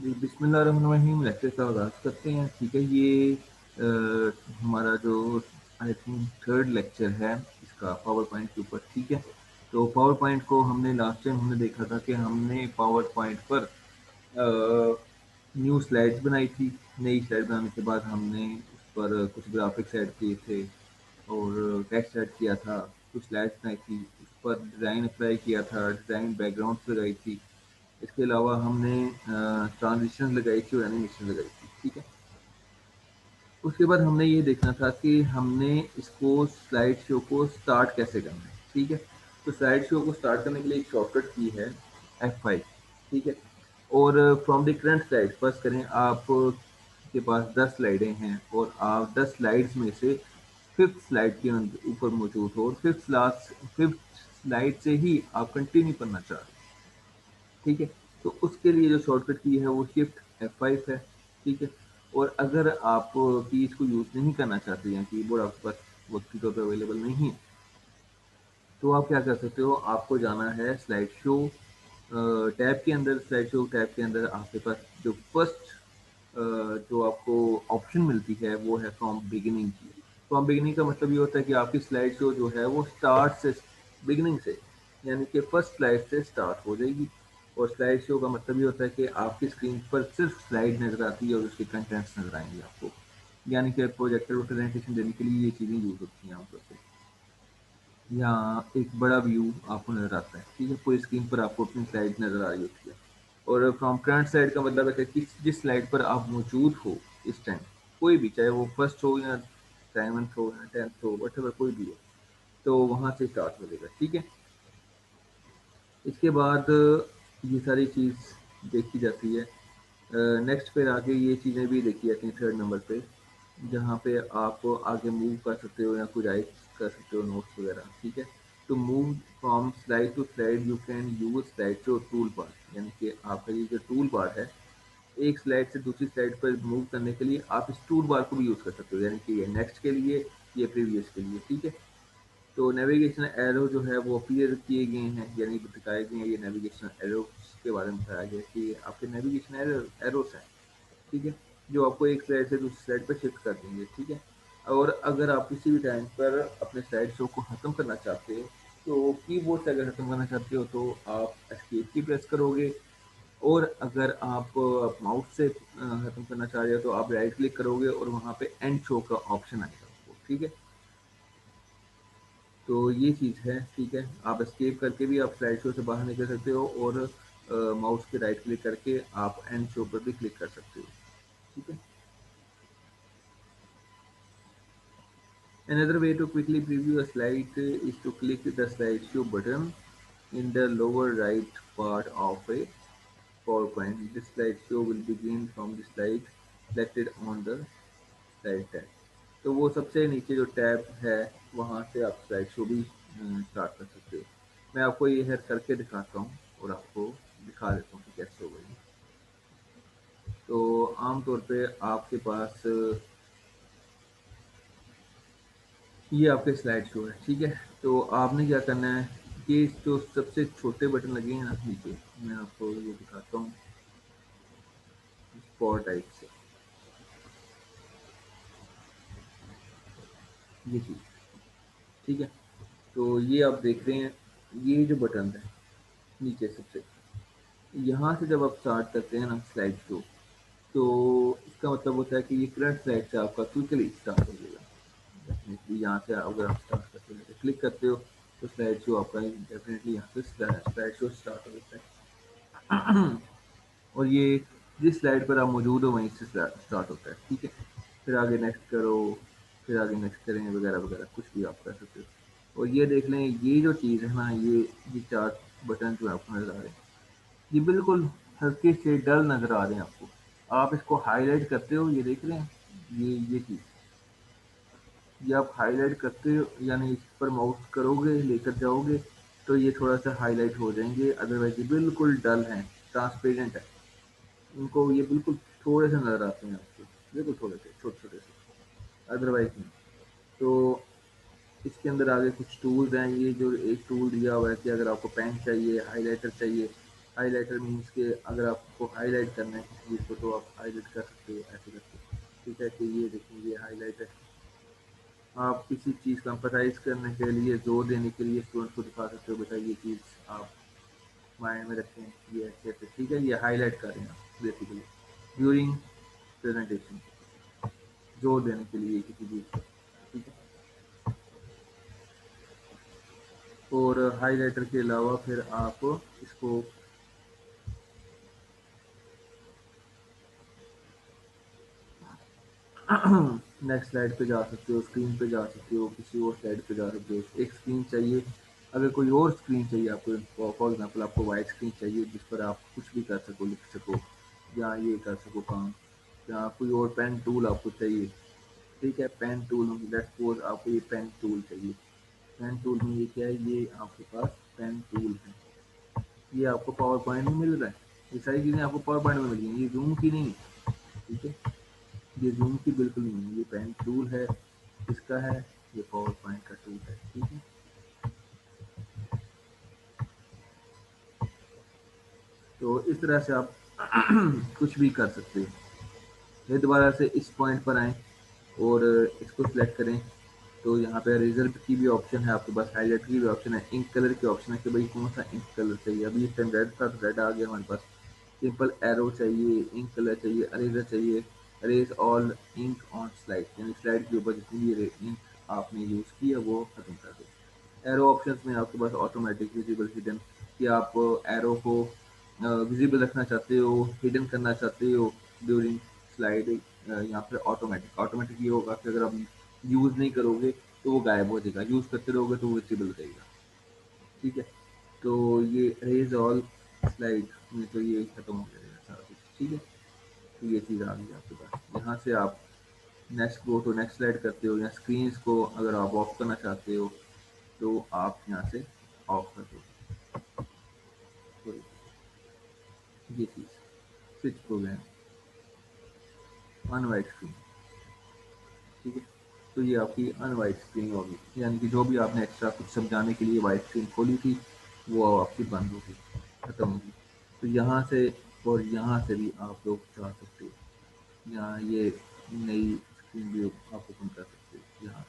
जी, बिस्मिल्लाहिर्रहमानिर्रहीम। लेक्चर का आगाज़ करते हैं। ठीक है, ये हमारा जो आई थिंक थर्ड लेक्चर है इसका पावर पॉइंट के ऊपर। ठीक है, तो पावर पॉइंट को हमने लास्ट टाइम हमने देखा था कि हमने पावर पॉइंट पर न्यू स्लाइड्स बनाई थी। नई स्लाइड बनाने के बाद हमने उस पर कुछ ग्राफिक्स ऐड किए थे और टेक्स्ट ऐड किया था, कुछ स्लाइड्स बनाई थी, उस पर डिज़ाइन अप्लाई किया था, डिज़ाइन बैकग्राउंड्स लगाई थी। इसके अलावा हमने ट्रांजिशन लगाई थी और एनिमेशन लगाई थी। ठीक है, उसके बाद हमने ये देखना था कि हमने इसको स्लाइड शो को स्टार्ट कैसे करना है। ठीक है, तो स्लाइड शो को स्टार्ट करने के लिए एक शॉर्टकट की है F5। ठीक है, और from the current slide first करें, आप के पास 10 स्लाइडें हैं और आप 10 स्लाइड्स में से फिफ्थ स्लाइड के ऊपर मौजूद हो और फिफ्थ स्लाइड से ही आप कंटिन्यू करना चाह रहे हैं। ठीक है, तो उसके लिए जो शॉर्टकट की है वो शिफ्ट F5 है। ठीक है, और अगर आप कीज को यूज़ नहीं करना चाहते हैं, कीबोर्ड आपके पास वक्त के तौर पर अवेलेबल नहीं है, तो आप क्या कर सकते हो, आपको जाना है स्लाइड शो टैब के अंदर। स्लाइड शो टैब के अंदर आपके पास जो फर्स्ट जो आपको ऑप्शन मिलती है वो है फ्रॉम बिगिनिंग की। फ्रॉम बिगिनिंग का मतलब ये होता है कि आपकी स्लाइड शो जो है वो स्टार्ट से, बिगिनिंग से, यानी कि फर्स्ट स्लाइड से स्टार्ट हो जाएगी। और स्लाइड शो का मतलब ये होता है कि आपकी स्क्रीन पर सिर्फ स्लाइड नजर आती है और उसके कंटेंट्स नजर आएंगे आपको, यानी कि प्रोजेक्टर को प्रेजेंटेशन देने के लिए ये चीज़ें यूज होती हैं आमतौर पर। यहाँ एक बड़ा व्यू आपको नज़र आता है। ठीक है, पूरी स्क्रीन पर आपको अपनी स्लाइड नज़र आ रही होती है। और फ्रॉम करंट स्लाइड का मतलब है कि जिस स्लाइड पर आप मौजूद हो इस टाइम, कोई भी, चाहे वो फर्स्ट हो या सेवन्थ हो या टेंथ हो, वट कोई भी हो, तो वहाँ से स्टार्ट हो जाएगा। ठीक है, इसके बाद ये सारी चीज़ देखी जाती है। नेक्स्ट फिर आगे ये चीज़ें भी देखी जाती हैं थर्ड नंबर पे, जहाँ पे आप आगे मूव कर सकते हो या कुछ राइट कर सकते हो नोट्स वगैरह। ठीक है, तो move from slide to slide you can use slide show tool bar, यानी कि आपका ये जो टूल बार है, एक स्लाइड से दूसरी स्लाइड पर मूव करने के लिए आप इस टूल बार को भी यूज़ कर सकते हो, यानी कि ये नेक्स्ट के लिए, ये प्रीवियस के लिए। ठीक है, तो नेविगेशन एरो जो है वो अपीयर किए गए हैं, यानी दिखाए गए हैं। ये नेविगेशन एरो के बारे में बताया गया कि आपके नेविगेशन एरोस हैं। ठीक है, जो आपको एक स्लाइड से दूसरी स्लाइड पर शिफ्ट कर देंगे। ठीक है, और अगर आप किसी भी टाइम पर अपने स्लाइड शो को ख़त्म करना चाहते हो, तो कीबोर्ड से अगर ख़त्म करना चाहते हो तो आप एस्केप की प्रेस करोगे, और अगर आप माउस से ख़त्म करना चाह रहे हो तो आप राइट क्लिक करोगे और वहाँ पे एंड शो का ऑप्शन आएगा आपको। ठीक है, तो ये चीज़ है। ठीक है, आप एस्केप करके भी आप स्लाइड शो से बाहर निकल सकते हो और माउस के राइट क्लिक करके आप एंड शो पर भी क्लिक कर सकते हो। ठीक है, another way to quickly preview a slide is to click the slideshow button in the lower right part of a PowerPoint. This slideshow will begin from the slide selected on the slide tab. तो वो सबसे नीचे जो tab है वहाँ से आप slide show भी स्टार्ट कर सकते हो। मैं आपको ये है करके दिखाता हूँ और आपको दिखा देता हूँ कि कैसे होगा ये। तो आमतौर पे आपके पास ये आपके स्लाइड शो है। ठीक है, तो आपने क्या करना है, ये जो सबसे छोटे बटन लगे हैं ना नीचे, मैं आपको ये दिखाता हूँ स्पॉट टाइप से, ये चीज़। ठीक है, तो ये आप देख रहे हैं, ये जो बटन है नीचे सबसे, यहाँ से जब आप स्टार्ट करते हैं ना स्लाइड शो, तो इसका मतलब होता है कि ये करंट स्लाइड से आपका क्विकली स्टार्ट हो जाएगा। डेफिनेटली यहाँ से अगर आप स्टार्ट करते हैं, क्लिक करते हो, तो स्लाइड शो आपका डेफिनेटली यहाँ से स्लाइड शो स्टार्ट हो जाता है। और ये जिस स्लाइड पर आप मौजूद हो वहीं से स्टार्ट होता है। ठीक है, फिर आगे नेक्स्ट करो, फिर आगे नेक्स्ट करें, वगैरह वगैरह कुछ भी आप कर सकते हो। और ये देख लें, ये जो चीज़ है ना, ये चार बटन जो आपको नज़र आ रहे हैं, ये बिल्कुल हल्के से डल नज़र आ रहे हैं आपको। आप इसको हाईलाइट करते हो, ये देख रहे हैं, ये चीज़, ये आप हाईलाइट करते हो, यानी इस पर माउस करोगे, लेकर जाओगे, तो ये थोड़ा सा हाईलाइट हो जाएंगे। अदरवाइज ये बिल्कुल डल हैं, ट्रांसपेरेंट है, उनको ये बिल्कुल थोड़े से नज़र आते हैं आपको, बिल्कुल थोड़े से, छोटे छोटे से, अदरवाइज नहीं। तो इसके अंदर आगे कुछ टूल्स हैं। ये जो एक टूल दिया हुआ है कि अगर आपको पेन चाहिए, हाइलाइटर चाहिए, हाइलाइटर मीन्स के अगर आपको हाईलाइट करना है किसी चीज़ को तो आप हाईलाइट कर सकते हो ऐसे करके। ठीक है, तो ये देखिए ये हाईलाइट है। आप किसी चीज़ को एम्फसाइज करने के लिए, जोर देने के लिए स्टूडेंट को दिखा सकते हो, बेटा ये चीज़ आप माइंड में रखें, ये ऐसे ऐसे। ठीक है, ये हाईलाइट कर रहे हैं बेसिकली ड्यूरिंग प्रेजेंटेशन, जोर देने के लिए किसी चीज़ को। ठीक है, और हाइलाइटर के अलावा फिर आप इसको नेक्स्ट स्लाइड पे जा सकते हो, स्क्रीन पे जा सकते हो, किसी और स्लाइड पे जा सकते हो। एक स्क्रीन चाहिए, अगर कोई और स्क्रीन चाहिए आपको, फॉर एग्जांपल आपको वाइट स्क्रीन चाहिए जिस पर आप कुछ भी कर सको, लिख सको या ये कर सको काम, या कोई और पेन टूल आपको चाहिए। ठीक है, पेन टूल, लेट्स सपोज आपको ये पेन टूल चाहिए। पेन टूल में ये क्या है, ये आपके पास पेन टूल है, ये आपको पावर पॉइंट में मिल रहा है। ये सारी चीज़ें आपको पावर पॉइंट में मिल रही हैं, ये जूम की नहीं है। ठीक है, ये जूम की बिल्कुल नहीं है, ये पेन टूल है, इसका है, ये पावर पॉइंट का टूल है। ठीक है, तो इस तरह से आप कुछ भी कर सकते हो। फिर दोबारा से इस पॉइंट पर आएँ और इसको सिलेक्ट करें, तो यहाँ पे रिजल्ट की भी ऑप्शन है आपके पास, हाईलाइट की भी ऑप्शन है, इंक कलर की ऑप्शन है कि भाई कौन सा इंक कलर चाहिए। अभी इस टाइम रेड था तो रेड आ गया हमारे पास। सिंपल एरो चाहिए, इंक कलर चाहिए, अरेजर चाहिए, erase all ink on slide, यानी स्लाइड के ऊपर जितनी भी इंक आपने यूज़ की है वो खत्म कर दो। एरो ऑप्शंस में आपके पास ऑटोमेटिक विजिबल हिडन, कि आप एरो को विजिबल रखना चाहते हो, हिडन करना चाहते हो ड्यूरिंग स्लाइड, यहाँ पे ऑटोमेटिक। ऑटोमेटिक ये होगा कि अगर आप यूज़ नहीं करोगे तो वो गायब हो जाएगा, यूज़ करते रहोगे तो वो विजिबल रहेगा। ठीक है, तो ये रेज ऑल स्लाइड में तो ये खत्म हो जाएगा सारा कुछ। ठीक है, तो ये चीज़ आ गई आपके पास। यहाँ से आप next go to next slide करते हो, या स्क्रीन को अगर आप ऑफ करना चाहते हो तो आप यहाँ से ऑफ कर दो। तो ये चीज़ switch program on white screen. ठीक है, तो ये आपकी अनवाइट स्क्रीन होगी, यानी कि जो भी आपने एक्स्ट्रा कुछ समझाने के लिए वाइट स्क्रीन खोली थी वो आपकी बंद होगी, खत्म होगी। तो यहाँ से और यहाँ से भी आप लोग जा सकते हो, यहाँ ये नई स्क्रीन भी आप ओपन कर सकते हो। यहाँ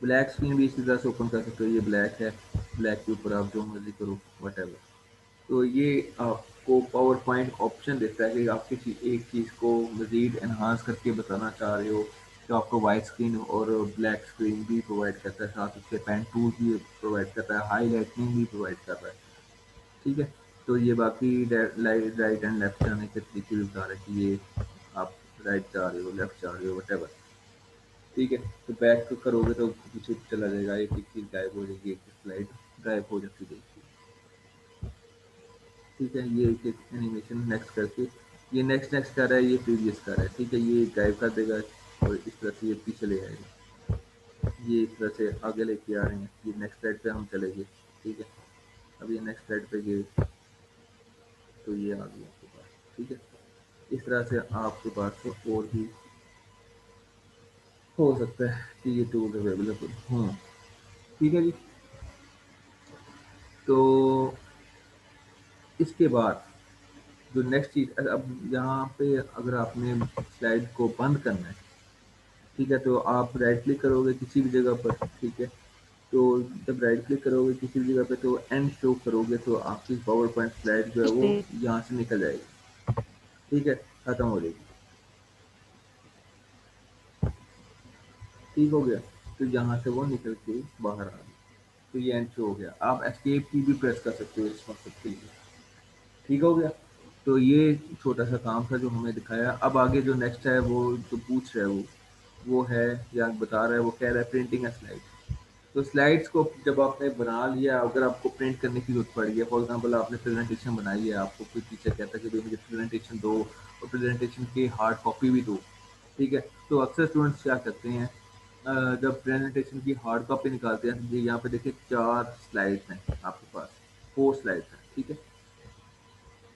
ब्लैक स्क्रीन भी इसी तरह से ओपन कर सकते हो, ये ब्लैक है, ब्लैक के ऊपर आप जो मर्जी करो वट। तो ये आपको पावर पॉइंट ऑप्शन देता है कि आप किसी एक चीज़ को मज़ीद एनहांस करके बताना चाह रहे हो, तो आपको वाइट स्क्रीन और ब्लैक स्क्रीन भी प्रोवाइड करता है, साथ उसके पेन टूल भी प्रोवाइड करता है, हाईलाइटनिंग भी प्रोवाइड कर रहा है। ठीक है, तो ये बाकी राइट एंड लेफ्ट जाने के तरीके भी बता रहे हैं कि ये आप राइट जा रहे हो, लेफ्ट जा रहे हो, वट। ठीक है, तो बैक करोगे तो पीछे चला जाएगा, एक एक चीज़ गायब हो जाएगी, एक स्लाइड गायब हो जाती जाएगी। ठीक है, ये एक एक एनिमेशन नेक्स्ट करके, ये नेक्स्ट नेक्स्ट कर रहा है, ये प्रीवियस कर रहा है। ठीक है, ये गायब कर देगा और इस तरह से ये पीछे ले आएगा, ये इस तरह से आगे लेके आ रहे हैं। ये नेक्स्ट स्लाइड पे हम चले गए। ठीक है, अब ये नेक्स्ट स्लाइड पे गए तो ये आ गया आपके पास। ठीक है, इस तरह से आपके पास तो और भी हो सकता है कि ये टूल अवेलेबल हों। ठीक है जी, तो इसके बाद जो नेक्स्ट चीज़, अब यहाँ पे अगर आपने स्लाइड को बंद करना है, ठीक है, तो आप राइट क्लिक करोगे किसी भी जगह पर। ठीक है, तो जब राइट क्लिक करोगे किसी भी जगह पे तो एंड शो करोगे तो आपकी पावर पॉइंट स्लाइड जो है वो यहाँ से निकल जाएगी। ठीक है, खत्म हो जाएगी। ठीक हो गया, तो यहाँ से वो निकल के बाहर आ गई, तो ये एंड शो हो गया। आप एस्केप की भी प्रेस कर सकते हो इस मकसद के लिए। ठीक हो गया, तो ये छोटा सा काम था जो हमें दिखाया। अब आगे जो नेक्स्ट है वो जो पूछ रहा है वो है, या बता रहा है, वो कह रहा है प्रिंटिंग है स्लाइड। तो स्लाइड्स को जब आपने बना लिया, अगर आपको प्रिंट करने की जरूरत पड़ गई, फॉर एग्जांपल आपने प्रेजेंटेशन बनाई है, आपको कोई टीचर कहता है कि भाई मुझे प्रेजेंटेशन दो और प्रेजेंटेशन की हार्ड कॉपी भी दो। ठीक है, तो अक्सर स्टूडेंट्स क्या करते हैं, जब प्रेजेंटेशन की हार्ड कॉपी निकालते हैं, ये यहाँ पे देखिए 4 स्लाइड्स हैं आपके पास, 4 स्लाइड्स हैं। ठीक है,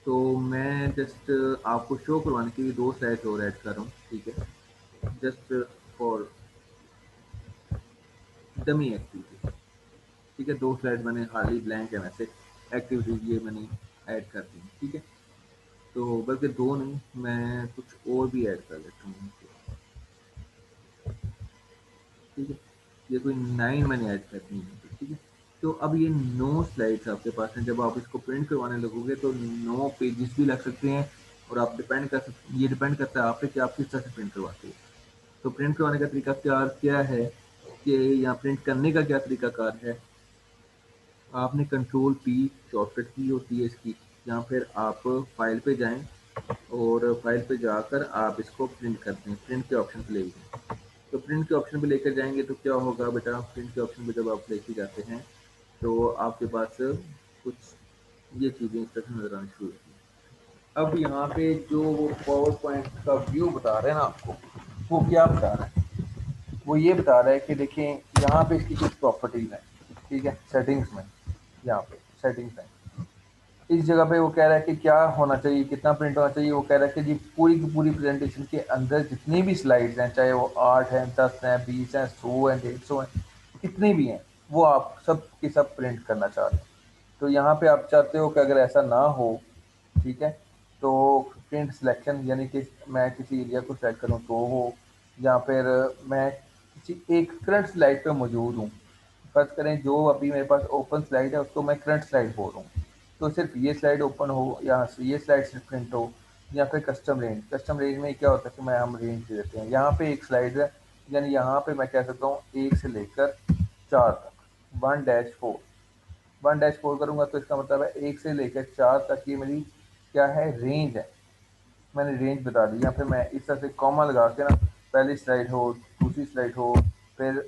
तो मैं जस्ट आपको शो करवाने के लिए 2 स्लाइड्स और ऐड कर रहा हूँ। ठीक है, जस्ट फॉर डमी एक्टिविटी। ठीक है, 2 स्लाइड मैंने खाली ब्लैंक है, वैसे एक्टिविटीज ये मैंने ऐड कर दें, ठीक है? तो बल्कि 2 नहीं, मैं कुछ और भी ऐड कर लेता हूँ, ठीक है? ये कोई 9 मैंने ऐड करनी है, ठीक है? तो अब ये 9 स्लाइड्स आपके पास हैं, जब आप इसको प्रिंट करवाने लगोगे तो 9 पेजेस भी लग सकते हैं, और आप डिपेंड कर सकते, ये डिपेंड करता है आप पे कि आप किस तरह से प्रिंट करवाते हो। तो प्रिंट करवाने का तरीका कार क्या है, कि यहाँ प्रिंट करने का क्या तरीकाकार है, आपने कंट्रोल पी शॉर्टकट की होती है इसकी, या फिर आप फाइल पे जाएं और फाइल पे जाकर आप इसको प्रिंट करते हैं, प्रिंट के ऑप्शन पे ले जाएं। तो प्रिंट के ऑप्शन पे लेकर जाएंगे तो क्या होगा बेटा, प्रिंट के ऑप्शन पे जब आप लेके जाते हैं तो आपके पास कुछ ये चीज़ें इस तरह से नजर आनी शुरू होती हैं। अब यहाँ पे जो वो पावर पॉइंट का व्यू बता रहे हैं ना आपको, वो क्या बता रहा है, वो ये बता रहा है कि देखें यहाँ पे इसकी कुछ प्रॉपर्टीज हैं, ठीक है? सेटिंग्स में, यहाँ पे सेटिंग्स हैं, इस जगह पे वो कह रहा है कि क्या होना चाहिए, कितना प्रिंट होना चाहिए। वो कह रहा है कि जी पूरी की पूरी प्रेजेंटेशन के अंदर जितनी भी स्लाइड्स हैं, चाहे वो 8 हैं, 10 हैं, 20 हैं, 100 हैं, 150 हैं, कितनी भी हैं, वो आप सब के सब प्रिंट करना चाह रहे हैं। तो यहाँ पे आप चाहते हो कि अगर ऐसा ना हो, ठीक है, तो प्रिंट सिलेक्शन यानी कि मैं किसी एरिया को सेलेक्ट करूँ तो हो, या फिर मैं किसी एक करंट स्लाइड पे मौजूद हूँ, फर्ज करें जो अभी मेरे पास ओपन स्लाइड है उसको मैं करंट स्लाइड बोल रहा हूँ, तो सिर्फ ये स्लाइड ओपन हो या ये स्लाइड सिर्फ प्रिंट हो, या फिर कस्टम रेंज। कस्टम रेंज में क्या होता है कि मैं हम रेंज दे देते हैं, यहाँ पे एक स्लाइड है, यानी यहाँ पे मैं कह सकता हूँ 1 से लेकर 4 तक, 1-4, 1-4 करूँगा तो इसका मतलब है 1 से लेकर 4 तक ये मेरी क्या है, रेंज है। मैंने रेंज बता दी, या फिर मैं इस तरह से कॉमा लगा के ना, पहली स्लाइड हो, दूसरी स्लाइड हो, फिर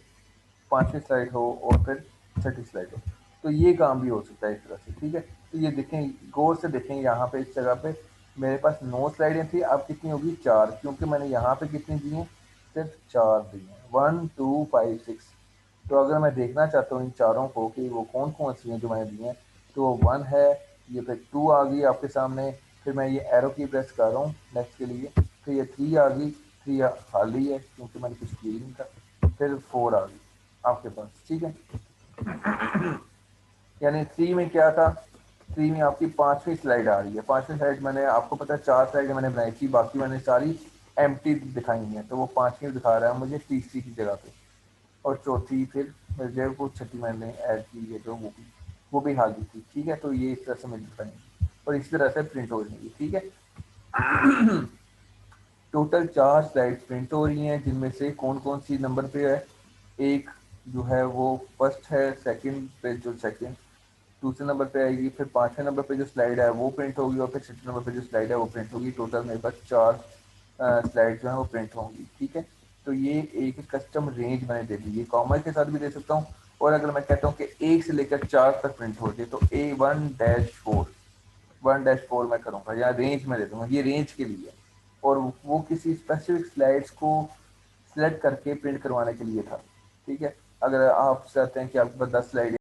5वीं स्लाइड हो, और फिर 6ठी स्लाइड हो, तो ये काम भी हो सकता है इस तरह से, ठीक है? तो ये देखें, गौर से देखें, यहाँ पे इस जगह पे मेरे पास 9 स्लाइडें थी, अब कितनी होगी, 4, क्योंकि मैंने यहाँ पे कितनी दी हैं, सिर्फ 4 दी हैं, 1 2 5 6। तो अगर मैं देखना चाहता हूँ इन चारों को कि वो कौन कौन सी हैं जो मैंने दी हैं, तो वो 1 है, ये फिर 2 आ गई आपके सामने, फिर मैं ये एरो की प्रेस कर रहा हूँ नेक्स्ट के लिए, फिर ये 3 आ गई, 3 खाली है क्योंकि मैंने कुछ किया ही नहीं था, फिर 4 आ गई आपके पास, ठीक है? यानी 3 में क्या था, 3 में आपकी 5वीं स्लाइड आ रही है। 5वीं स्लाइड मैंने आपको पता है 4 स्लाइड मैंने बनाई थी, बाकी मैंने सारी एम्प्टी दिखाई हैं, तो वो 5वीं दिखा रहा है मुझे तीसरी की जगह पे, और चौथी फिर जो है वो 6ठी मैंने ऐड की है, जो वो भी हाल थी, ठीक है? तो ये इस तरह से मिल पाएंगे और इसी तरह से प्रिंट हो जाएंगी, ठीक है? टोटल 4 स्लाइड्स प्रिंट हो रही हैं, जिनमें से कौन कौन सी नंबर पे है, एक जो है वो फर्स्ट है, सेकंड पे जो सेकंड दूसरे नंबर पे आएगी, फिर 5वें नंबर पे जो स्लाइड है वो प्रिंट होगी, और फिर 6ठे नंबर पे जो स्लाइड है वो प्रिंट होगी। टोटल मेरे पास 4 स्लाइड जो है वो प्रिंट होंगी, ठीक है? तो ये एक कस्टम रेंज मैंने दे दी, ये कॉमा के साथ भी दे सकता हूँ, और अगर मैं कहता हूँ कि 1 से लेकर 4 तक प्रिंट हो जाए तो A1-4, 1-4 मैं करूँगा, या रेंज में दे दूंगा, ये रेंज के लिए, और वो किसी स्पेसिफिक स्लाइड्स को सिलेक्ट करके प्रिंट करवाने के लिए था, ठीक है? अगर आप चाहते हैं कि आपके पास 10 स्लाइड